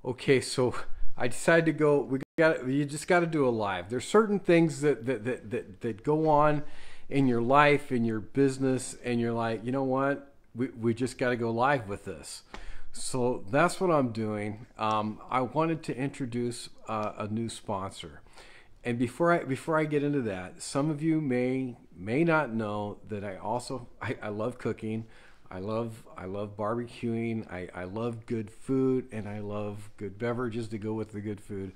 Okay, so I decided to go. You just got to do a live. There's certain things that go on in your life, in your business, and you're like, you know what? We just got to go live with this. So that's what I'm doing. I wanted to introduce a new sponsor, and before I get into that, some of you may not know that I love cooking. I love barbecuing. I love good food, and I love good beverages to go with the good food.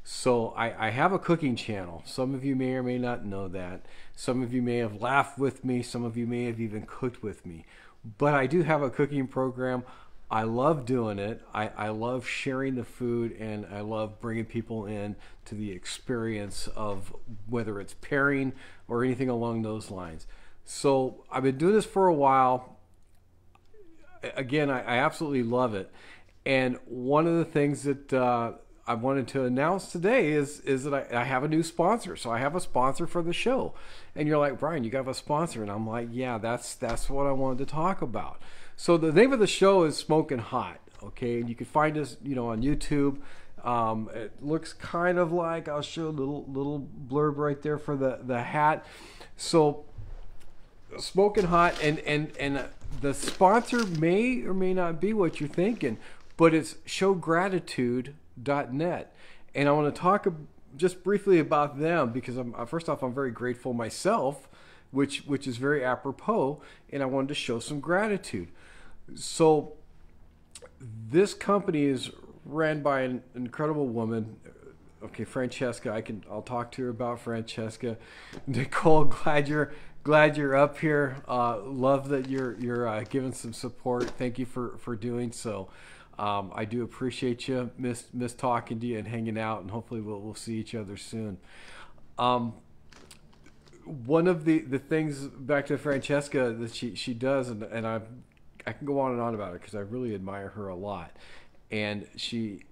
So I have a cooking channel. Some of you may or may not know that. Some of you may have laughed with me. Some of you may have even cooked with me. But I do have a cooking program. I love doing it. I love sharing the food, and I love bringing people in to the experience of whether it's pairing or anything along those lines. So I've been doing this for a while. Again, I absolutely love it. And one of the things that I wanted to announce today is that I have a new sponsor. So I have a sponsor for the show. And you're like, Brian, you got a sponsor? And I'm like, yeah, that's what I wanted to talk about. So the name of the show is Smoking Hot. Okay, and you can find us, on YouTube. It looks kind of like, I'll show a little blurb right there for the hat. So Smoking Hot, and the sponsor may or may not be what you're thinking, but it's ShowGratitude.net, and I want to talk just briefly about them because first off, I'm very grateful myself, which is very apropos, and I wanted to show some gratitude. So this company is ran by an incredible woman. Okay, Francesca, I'll talk to her about Francesca. Nicole, glad you're up here. Love that you're giving some support. Thank you for doing so. I do appreciate you. Miss talking to you and hanging out, and hopefully we'll see each other soon. One of the things back to Francesca that she does, and I can go on and on about it because I really admire her a lot, and she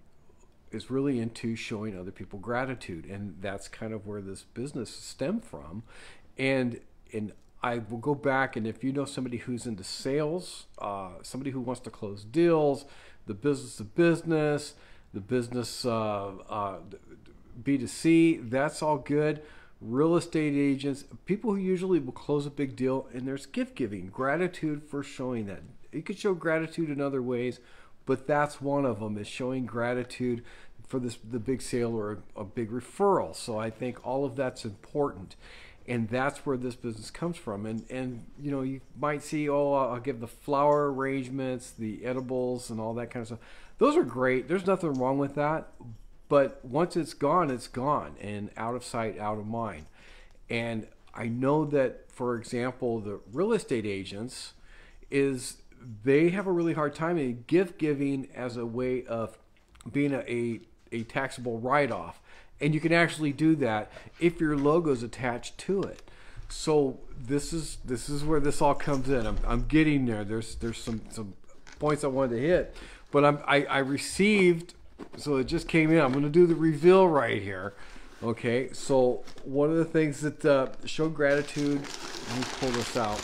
is really into showing other people gratitude, and that's kind of where this business stemmed from. And I will go back, and if you know somebody who's into sales, somebody who wants to close deals, the business to business, the business B2C, that's all good. Real estate agents, people who usually will close a big deal, and there's gift giving, gratitude for showing that. You could show gratitude in other ways, but that's one of them, is showing gratitude for the big sale or a big referral. So I think all of that's important, and that's where this business comes from. And you might see, oh, I'll give the flower arrangements, the edibles, and all that kind of stuff. Those are great. There's nothing wrong with that. But once it's gone, and out of sight, out of mind. And I know that, for example, the real estate agents they have a really hard time in gift giving as a way of being a taxable write-off. And you can actually do that if your logo is attached to it. So this is where this all comes in. I'm getting there. There's some points I wanted to hit, but I received. So it just came in. I'm going to do the reveal right here. Okay. So one of the things that show gratitude. Let me pull this out.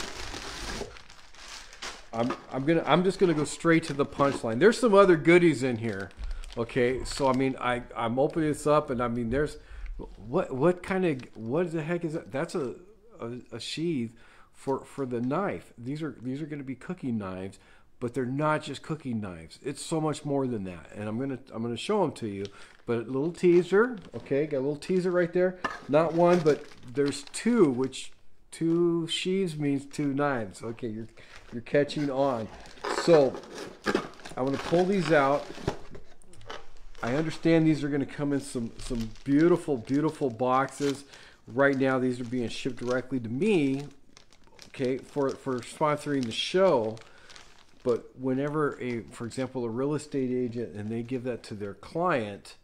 I'm just gonna go straight to the punchline. There's some other goodies in here. Okay, so I mean I'm opening this up, and I mean there's what the heck is that? That's a sheath for the knife. These are going to be cooking knives, but they're not just cooking knives. It's so much more than that, and I'm gonna show them to you. But a little teaser. Okay, got a little teaser right there. Not one, but there's two, which two sheaths means two knives. Okay, you're catching on. So I'm going to pull these out. I understand these are going to come in some beautiful boxes. Right now, these are being shipped directly to me, okay, for sponsoring the show. But whenever for example, a real estate agent, and they give that to their client,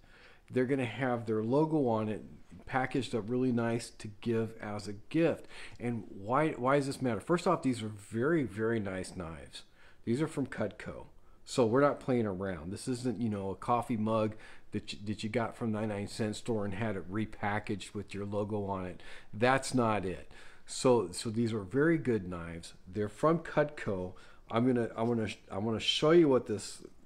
they're going to have their logo on it, packaged up really nice to give as a gift. And why does this matter? First off, these are very, very nice knives. These are from Cutco. So we're not playing around. This isn't, a coffee mug that you got from 99-cent store and had it repackaged with your logo on it. That's not it. So these are very good knives. They're from Cutco. I'm gonna show you what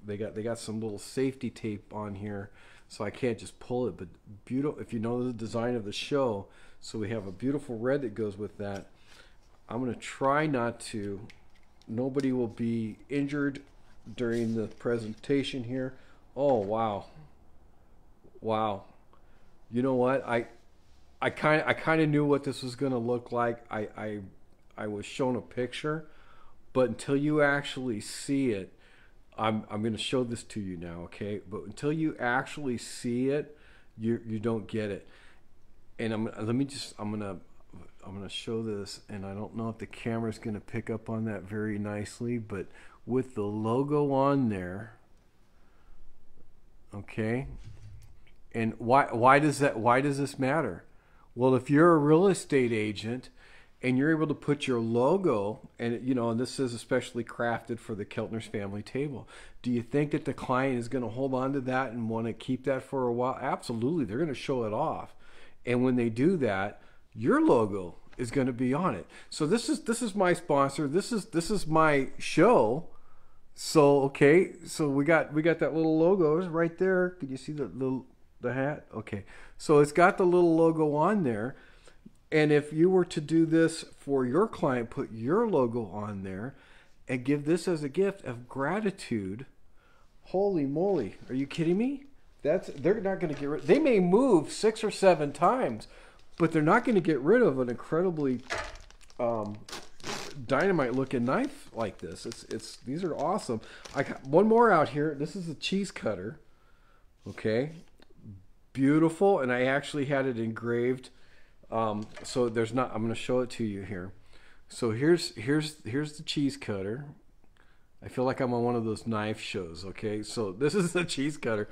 they got some little safety tape on here, so I can't just pull it. But beautiful, if you know the design of the show. So we have a beautiful red that goes with that. I'm gonna try not to. Nobody will be injured during the presentation here. Oh wow, wow. You know what? I kind of knew what this was gonna look like. I was shown a picture, but until you actually see it, I'm going to show this to you now, okay? But until you actually see it, you don't get it. And I'm going to show this, and I don't know if the camera's going to pick up on that very nicely, but with the logo on there, okay? And why does this matter? Well, if you're a real estate agent and you're able to put your logo, and you know, and this is especially crafted for the Keltner's family table, do you think that the client is going to hold on to that and want to keep that for a while? Absolutely. They're going to show it off. And when they do that, your logo is going to be on it. So this is my sponsor. This is my show. So okay, so we got that little logo right there. Can you see the hat? Okay. So it's got the little logo on there. And if you were to do this for your client, put your logo on there and give this as a gift of gratitude. Holy moly. Are you kidding me? They're not going to get rid. They may move 6 or 7 times, but they're not going to get rid of an incredibly dynamite looking knife like this. These are awesome. I got one more out here. This is a cheese cutter. Okay. Beautiful. And I actually had it engraved. So there's not, I'm going to show it to you here. So here's the cheese cutter. I feel like I'm on one of those knife shows. Okay. So this is the cheese cutter.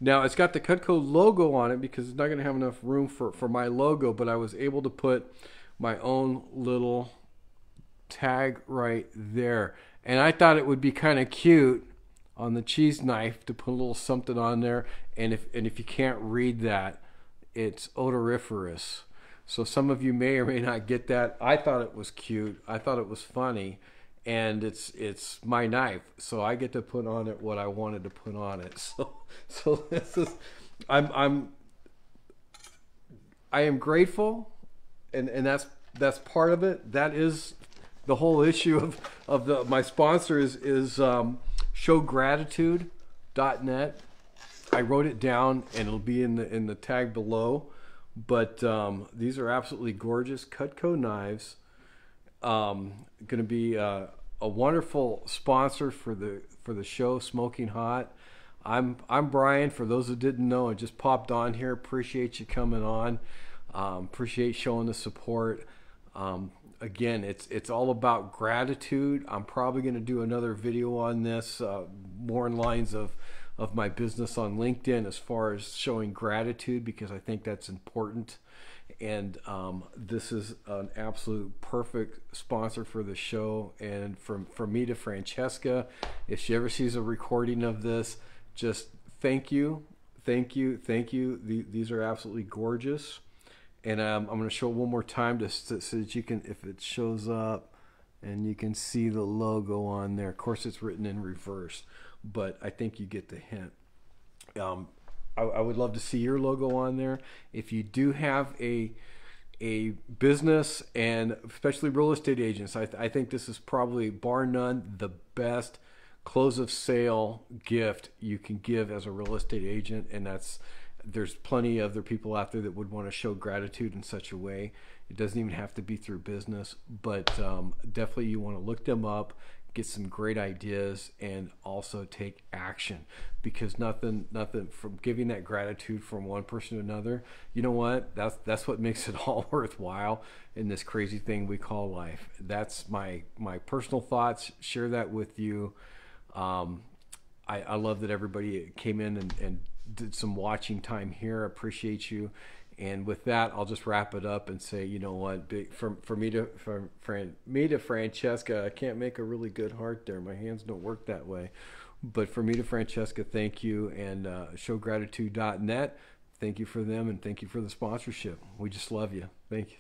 Now it's got the Cutco logo on it because it's not going to have enough room for my logo, but I was able to put my own little tag right there. And I thought it would be kind of cute on the cheese knife to put a little something on there. And if you can't read that, it's odoriferous. So some of you may or may not get that. I thought it was cute. I thought it was funny, and it's my knife, so I get to put on it what I wanted to put on it. So this is, I am grateful, and that's part of it. That is the whole issue of my sponsor is ShowGratitude.net. I wrote it down, and it'll be in the tag below. But these are absolutely gorgeous Cutco knives. Going to be a wonderful sponsor for the show, Smoking Hot. I'm Brian. For those who didn't know, I just popped on here. Appreciate you coming on. Appreciate showing the support. Again, it's all about gratitude. I'm probably going to do another video on this, more in lines of my business on LinkedIn as far as showing gratitude, because I think that's important. And this is an absolute perfect sponsor for the show. And from me to Francesca, if she ever sees a recording of this, just thank you. These are absolutely gorgeous. And I'm going to show it one more time so that you can, if it shows up, and you can see the logo on there. Of course, it's written in reverse, but I think you get the hint. I would love to see your logo on there. If you do have a business, and especially real estate agents, I think this is probably, bar none, the best close of sale gift you can give as a real estate agent. And there's plenty of other people out there that would want to show gratitude in such a way. It doesn't even have to be through business, but definitely you want to look them up, get some great ideas, and also take action, because nothing from giving that gratitude from one person to another, you know what, that's what makes it all worthwhile in this crazy thing we call life. That's my personal thoughts. Share that with you. I love that everybody came in and did some watching time here. I appreciate you. And with that, I'll just wrap it up and say, you know what, for me to Francesca, I can't make a really good heart there. My hands don't work that way. But for me to Francesca, thank you. And ShowGratitude.net, thank you for them, and thank you for the sponsorship. We just love you. Thank you.